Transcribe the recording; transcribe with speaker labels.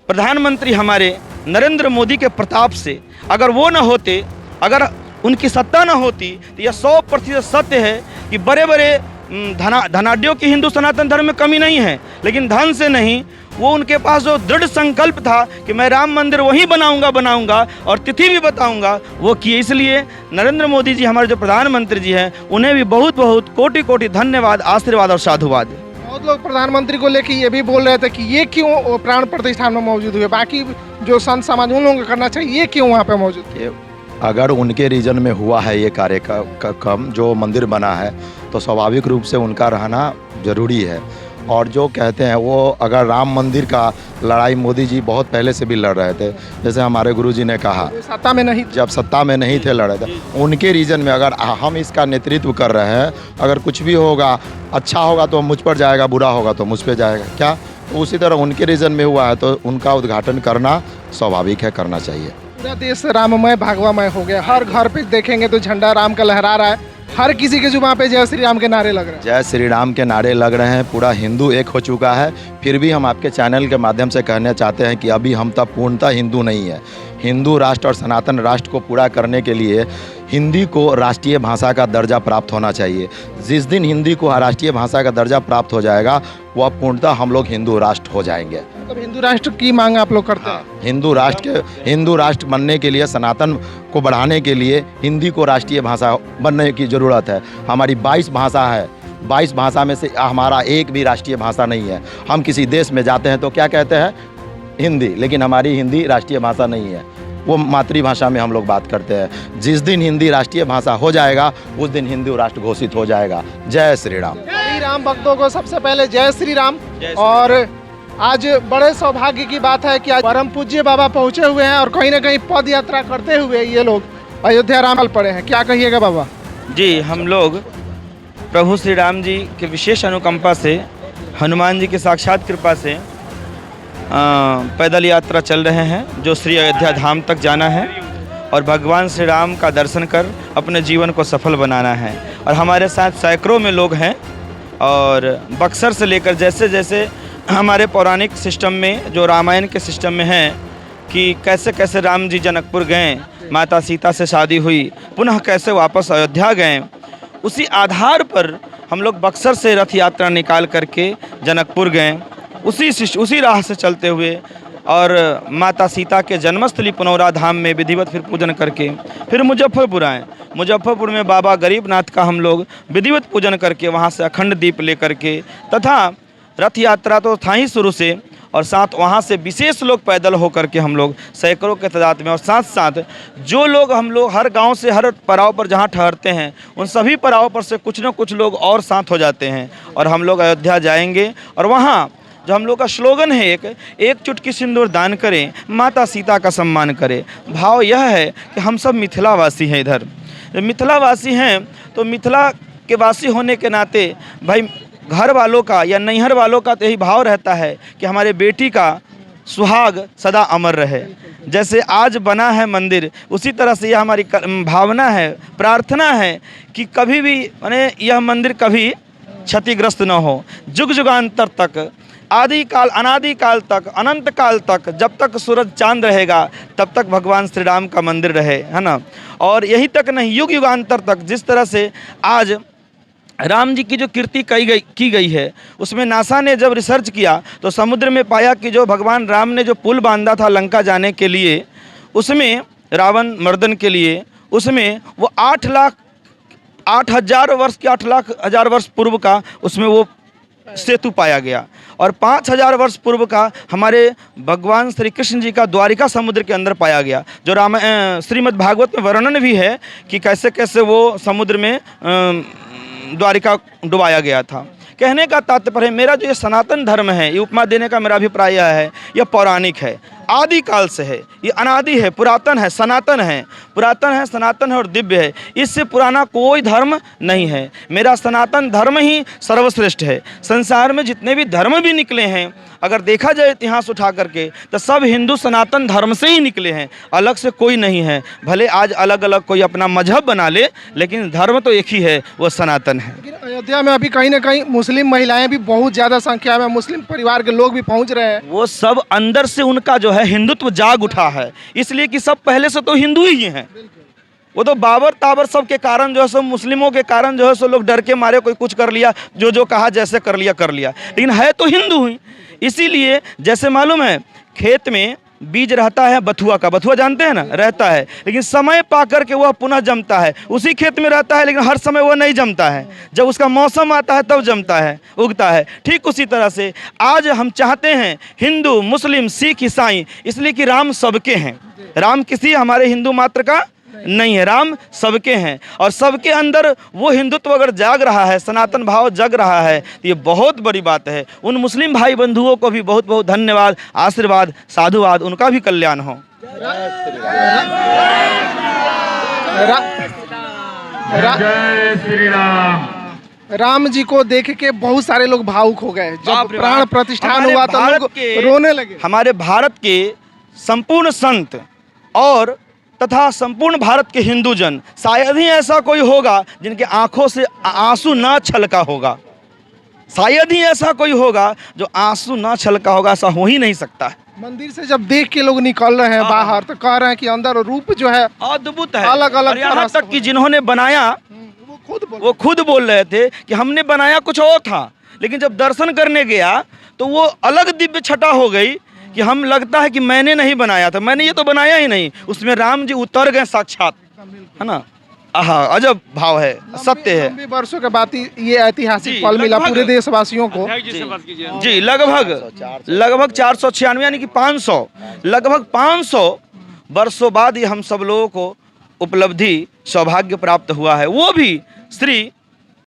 Speaker 1: प्रधानमंत्री हमारे नरेंद्र मोदी के प्रताप से अगर वो न होते, अगर उनकी सत्ता न होती, तो यह 100% सत्य है कि बड़े बड़े धनाढ्यों की हिंदू सनातन धर्म में कमी नहीं है, लेकिन धन से नहीं, वो उनके पास जो दृढ़ संकल्प था कि मैं राम मंदिर वहीं बनाऊंगा और तिथि भी बताऊंगा, वो किए। इसलिए नरेंद्र मोदी जी हमारे जो प्रधानमंत्री जी हैं, उन्हें भी बहुत बहुत कोटि कोटि धन्यवाद, आशीर्वाद और साधुवाद।
Speaker 2: बहुत लोग प्रधानमंत्री को लेकर ये भी बोल रहे थे कि ये क्यों प्राण प्रतिष्ठान में मौजूद हुए, बाकी जो संत समाज उन लोगों को करना चाहिए, ये क्यों वहाँ पे मौजूद थे?
Speaker 3: अगर उनके रीजन में हुआ है ये कार्यक्रम जो मंदिर बना है, तो स्वाभाविक रूप से उनका रहना जरूरी है। और जो कहते हैं वो, अगर राम मंदिर का लड़ाई मोदी जी बहुत पहले से भी लड़ रहे थे, जैसे हमारे गुरुजी ने कहा,
Speaker 2: सत्ता में नहीं,
Speaker 3: जब सत्ता में नहीं थे लड़े थे, उनके रीजन में अगर हम इसका नेतृत्व कर रहे हैं, अगर कुछ भी होगा, अच्छा होगा तो मुझ पर जाएगा, बुरा होगा तो मुझ पर जाएगा, क्या? तो उसी तरह उनके रीजन में हुआ है, तो उनका उद्घाटन करना स्वाभाविक है, करना चाहिए।
Speaker 2: पूरा देश राममय भागवामय हो गया, हर घर पे देखेंगे तो झंडा राम का लहरा रहा है, हर किसी के जुबान पे जय श्री राम के नारे लग रहे हैं।
Speaker 3: जय श्री राम के नारे लग रहे हैं, पूरा हिंदू एक हो चुका है। फिर भी हम आपके चैनल के माध्यम से कहना चाहते हैं कि अभी हम तब पूर्णतः हिंदू नहीं है। हिंदू राष्ट्र और सनातन राष्ट्र को पूरा करने के लिए हिंदी को राष्ट्रीय भाषा का दर्जा प्राप्त होना चाहिए। जिस दिन हिंदी को राष्ट्रीय भाषा का दर्जा प्राप्त हो जाएगा, वह पूर्णतः हम लोग हिंदू राष्ट्र हो जाएंगे।
Speaker 2: मतलब हिंदू राष्ट्र की मांग आप लोग करते हैं?
Speaker 3: हिंदू राष्ट्र बनने के लिए, सनातन को बढ़ाने के लिए हिंदी को राष्ट्रीय भाषा बनने की ज़रूरत है। हमारी 22 भाषा है, 22 भाषा में से हमारा एक भी राष्ट्रीय भाषा नहीं है। हम किसी देश में जाते हैं तो क्या कहते हैं? हिंदी, लेकिन हमारी हिंदी राष्ट्रीय भाषा नहीं है, वो मातृभाषा में हम लोग बात करते हैं। जिस दिन हिंदी राष्ट्रीय भाषा हो जाएगा, उस दिन हिंदू राष्ट्र घोषित हो जाएगा। जय श्री राम।
Speaker 2: श्री राम भक्तों को सबसे पहले जय श्री राम। और आज बड़े सौभाग्य की बात है कि आज परम पूज्य बाबा पहुंचे हुए हैं और कहीं ना कहीं पद यात्रा करते हुए ये लोग अयोध्या राम पड़े हैं। क्या कहिएगा बाबा?
Speaker 1: जी, हम लोग प्रभु श्री राम जी के विशेष अनुकंपा से, हनुमान जी की साक्षात कृपा से पैदल यात्रा चल रहे हैं, जो श्री अयोध्या धाम तक जाना है और भगवान श्री राम का दर्शन कर अपने जीवन को सफल बनाना है। और हमारे साथ सैकड़ों में लोग हैं, और बक्सर से लेकर जैसे जैसे हमारे पौराणिक सिस्टम में, जो रामायण के सिस्टम में है कि कैसे कैसे राम जी जनकपुर गए, माता सीता से शादी हुई, पुनः कैसे वापस अयोध्या गए, उसी आधार पर हम लोग बक्सर से रथ यात्रा निकाल करके जनकपुर गए, उसी राह से चलते हुए और माता सीता के जन्मस्थली पुनौरा धाम में विधिवत फिर पूजन करके फिर मुजफ्फरपुर आए। मुजफ्फरपुर में बाबा गरीबनाथ का हम लोग विधिवत पूजन करके वहाँ से अखंड दीप लेकर के, तथा रथ यात्रा तो था ही शुरू से, और साथ वहाँ से विशेष लोग पैदल होकर के हम लोग सैकड़ों के तादाद में, और साथ साथ जो लोग हम लोग हर गांव से, हर पड़ाव पर जहाँ ठहरते हैं, उन सभी पड़ाव पर से कुछ न कुछ लोग और साथ हो जाते हैं, और हम लोग अयोध्या जाएंगे। और वहाँ जो हम लोग का स्लोगन है, एक चुटकी सिंदूर दान करें, माता सीता का सम्मान करें। भाव यह है कि हम सब मिथिलावासी हैं, इधर मिथिलावासी हैं, तो मिथिला के वासी होने के नाते भाई घर वालों का या नैहर वालों का तो यही भाव रहता है कि हमारे बेटी का सुहाग सदा अमर रहे। जैसे आज बना है मंदिर, उसी तरह से यह हमारी भावना है, प्रार्थना है कि कभी भी माने यह मंदिर कभी क्षतिग्रस्त न हो। जुग जुगांतर तक, आदि काल अनादि काल तक, अनंत काल तक, जब तक सूरज चांद रहेगा तब तक भगवान श्री राम का मंदिर रहे, है ना। और यही तक नहीं, युग युगांतर तक, जिस तरह से आज राम जी की जो कीर्ति की गई है, उसमें नासा ने जब रिसर्च किया तो समुद्र में पाया कि जो भगवान राम ने जो पुल बांधा था लंका जाने के लिए, उसमें रावण मर्दन के लिए, उसमें वो 8,000 वर्ष के 8,00,000 वर्ष पूर्व का उसमें वो सेतु पाया गया, और 5,000 वर्ष पूर्व का हमारे भगवान श्री कृष्ण जी का द्वारिका समुद्र के अंदर पाया गया, जो श्रीमद् भागवत में वर्णन भी है कि कैसे कैसे वो समुद्र में द्वारिका डुबाया गया था। कहने का तात्पर्य, मेरा जो ये सनातन धर्म है, ये उपमा देने का मेरा अभिप्राय यह है, यह पौराणिक है। आदिकाल से है, ये अनादि है, पुरातन है, सनातन है, पुरातन है, सनातन है और दिव्य है। इससे पुराना कोई धर्म नहीं है। मेरा सनातन धर्म ही सर्वश्रेष्ठ है। संसार में जितने भी धर्म भी निकले हैं, अगर देखा जाए इतिहास उठा करके, तो सब हिंदू सनातन धर्म से ही निकले हैं, अलग से कोई नहीं है। भले आज अलग अलग कोई अपना मजहब बना ले, लेकिन धर्म तो एक ही है, वो सनातन है।
Speaker 2: लेकिन अयोध्या में अभी कहीं ना कहीं मुस्लिम महिलाएं भी बहुत ज़्यादा संख्या में, मुस्लिम परिवार के लोग भी पहुंच रहे हैं।
Speaker 1: वो सब अंदर से उनका जो है हिंदुत्व जाग उठा है, इसलिए कि सब पहले से तो हिंदू ही हैं। वो तो बाबर ताबर सब के कारण जो है सो, मुस्लिमों के कारण जो है सो, लोग डर के मारे कोई कुछ कर लिया, जो कहा जैसे कर लिया, लेकिन है तो हिंदू ही। इसीलिए जैसे मालूम है, खेत में बीज रहता है बथुआ का, बथुआ जानते हैं ना, रहता है, लेकिन समय पा करके वह पुनः जमता है। उसी खेत में रहता है, लेकिन हर समय वह नहीं जमता है, जब उसका मौसम आता है तब जमता है, उगता है। ठीक उसी तरह से आज हम चाहते हैं हिंदू, मुस्लिम, सिख, ईसाई, इसलिए कि राम सबके हैं। राम किसी हमारे हिंदू मात्र का नहीं है, राम सबके हैं, और सबके अंदर वो हिंदुत्व अगर जाग रहा है, सनातन भाव जग रहा है, तो ये बहुत बड़ी बात है। उन मुस्लिम भाई बंधुओं को भी बहुत बहुत धन्यवाद, आशीर्वाद, साधुवाद, उनका भी कल्याण हो।
Speaker 4: जय श्री राम।
Speaker 2: राम जी को देख के बहुत सारे लोग भावुक हो गए। जब
Speaker 1: बाप रे
Speaker 2: प्राण
Speaker 1: बाप।
Speaker 2: प्रतिष्ठान
Speaker 1: हमारे
Speaker 2: हुआ तो
Speaker 1: भारत
Speaker 2: लोग
Speaker 1: के-
Speaker 2: रोने लगे।
Speaker 1: हमारे भारत के संपूर्ण संत और तथा संपूर्ण भारत के हिंदूजन, शायद ही ऐसा कोई होगा जिनके आंखों से आंसू ना छलका होगा। शायद ही ऐसा कोई होगा जो आंसू ना छलका होगा, ऐसा हो ही नहीं सकता है।
Speaker 2: मंदिर से जब देख के लोग निकल रहे हैं बाहर, तो कह रहे हैं कि अंदर रूप जो है
Speaker 1: अद्भुत है।
Speaker 2: अलग-अलग
Speaker 1: और यहाँ
Speaker 2: तरह से
Speaker 1: तक कि जिन्होंने बनाया वो खुद बोल रहे थे कि हमने बनाया कुछ और था, लेकिन जब दर्शन करने गया तो वो अलग दिव्य छटा हो गई कि हम लगता है कि मैंने नहीं बनाया था, मैंने ये तो बनाया ही नहीं, उसमें राम जी उतर गए साक्षात, है ना। आहा, अजब भाव है, सत्य है।
Speaker 2: लंबे वर्षों के बाद ये ऐतिहासिक
Speaker 1: जी,
Speaker 2: पल मिला
Speaker 1: लगभग-
Speaker 2: पूरे देशवासियों को।
Speaker 1: जी, लगभग 496 यानी कि 500, लगभग 500 वर्षों बाद ये हम सब लोगों को उपलब्धि, सौभाग्य प्राप्त हुआ है, वो भी श्री